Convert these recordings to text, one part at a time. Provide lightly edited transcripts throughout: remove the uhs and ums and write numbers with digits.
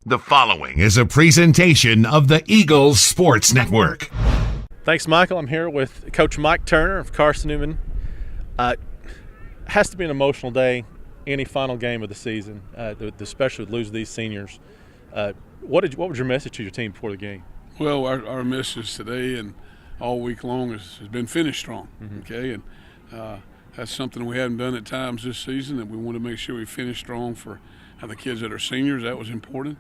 The following is a presentation of the Eagles Sports Network. Thanks, Michael. I'm here with Coach Mike Turner of Carson-Newman. Has to be an emotional day, any final game of the season, especially with losing these seniors. What was your message to your team before the game? Well, our message today and all week long has been finish strong, okay? And that's something we hadn't done at times this season, and we want to make sure we finish strong for the kids that are seniors. That was important.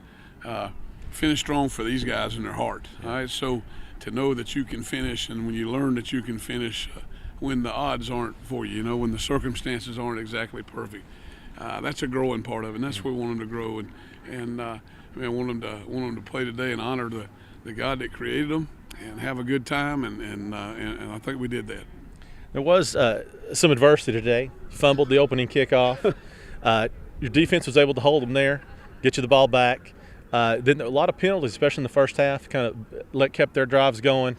Finish strong for these guys in their heart, all right? So to know that you can finish, and when you learn that you can finish when the odds aren't for you, when the circumstances aren't exactly perfect, that's a growing part of it, and that's where we want them to grow. And I want them to play today and honor the God that created them and have a good time, and I think we did that. There was some adversity today. You fumbled the opening kickoff. Your defense was able to hold them there, get you the ball back. Then a lot of penalties, especially in the first half, kind of kept their drives going.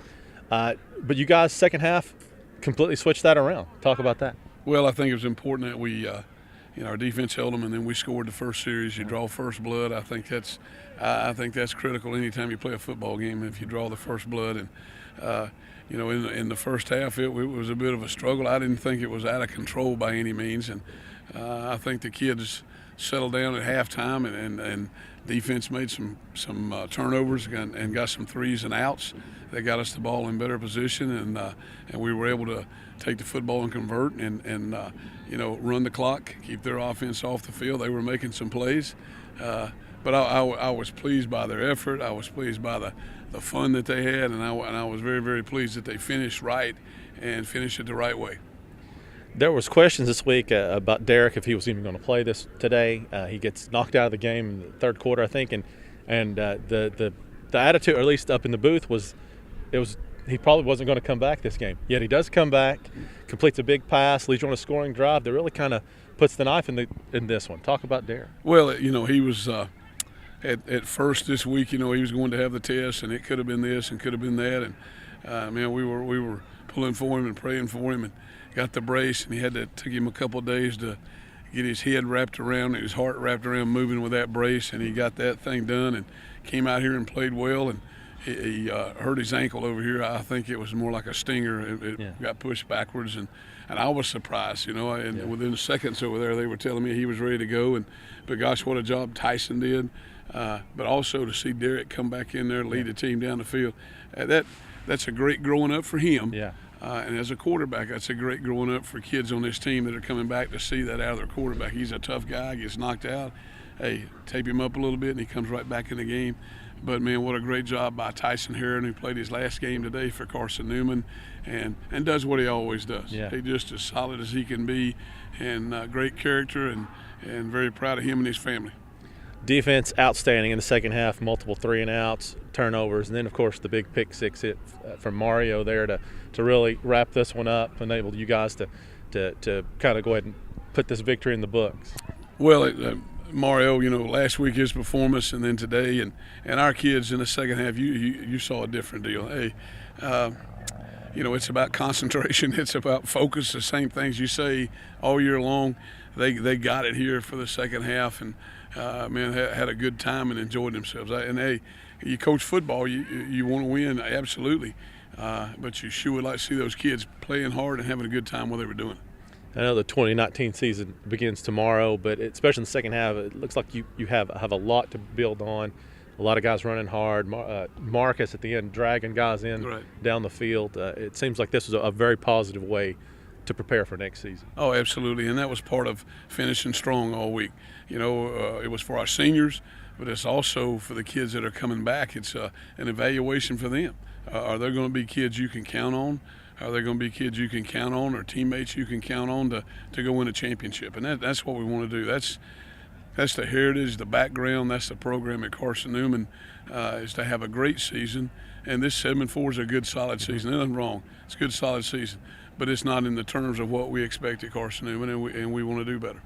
But you guys, second half, completely switched that around. Talk about that. Well, I think it was important that we, our defense held them, and then we scored the first series. You draw first blood. I think that's critical anytime you play a football game. If you draw the first blood, and in the first half, it was a bit of a struggle. I didn't think it was out of control by any means, and I think the kids settled down at halftime, and defense made some turnovers and got some threes and outs that got us the ball in better position, and we were able to take the football and convert and run the clock, keep their offense off the field. They were making some plays, but I was pleased by their effort. I was pleased by the fun that they had, and I was very, very pleased that they finished right and finished it the right way. There was questions this week about Derek, if he was even going to play this today. He gets knocked out of the game in the third quarter, I think, and the attitude, or at least up in the booth, was he probably wasn't going to come back this game. Yet he does come back, completes a big pass, leads you on a scoring drive that really kind of puts the knife in this one. Talk about Derek. Well, he was at first this week. He was going to have the test, and it could have been this and could have been that, and we were pulling for him and praying for him, and got the brace, and took him a couple of days to get his head wrapped around, his heart wrapped around moving with that brace, and he got that thing done and came out here and played well, and he hurt his ankle over here. I think it was more like a stinger. It got pushed backwards, and I was surprised, and within seconds over there they were telling me he was ready to go, but gosh, what a job Tyson did. But also to see Derek come back in there, lead the team down the field, that's a great growing up for him. Yeah. And as a quarterback, that's a great growing up for kids on this team that are coming back to see that out of their quarterback. He's a tough guy, gets knocked out. Hey, tape him up a little bit, and he comes right back in the game. But, man, what a great job by Tyson Heron, who played his last game today for Carson-Newman and does what he always does. Yeah. He's just as solid as he can be, and great character, and very proud of him and his family. Defense outstanding in the second half, multiple 3-and-outs, turnovers, and then, of course, the big pick six hit from Mario there to really wrap this one up, enable you guys to kind of go ahead and put this victory in the books. Well, Mario, last week his performance, and then today, and our kids in the second half, you saw a different deal. Hey, it's about concentration. It's about focus, the same things you say all year long. They got it here for the second half, and had a good time and enjoyed themselves. And hey, you coach football, you want to win, absolutely, but you sure would like to see those kids playing hard and having a good time while they were doing it. I know the 2019 season begins tomorrow, but especially in the second half, it looks like you have a lot to build on. A lot of guys running hard. Marcus at the end dragging guys in down the field. It seems like this was a very positive way to prepare for next season. Oh, absolutely, and that was part of finishing strong all week. It was for our seniors, but it's also for the kids that are coming back. It's an evaluation for them. Are there going to be kids you can count on? Are there going to be kids you can count on, or teammates you can count on to go win a championship? And that's what we want to do. That's the heritage, the background. That's the program at Carson-Newman, is to have a great season. And this 7-4 is a good, solid season. Nothing wrong. It's a good, solid season. But it's not in the terms of what we expect at Carson-Newman, and we want to do better.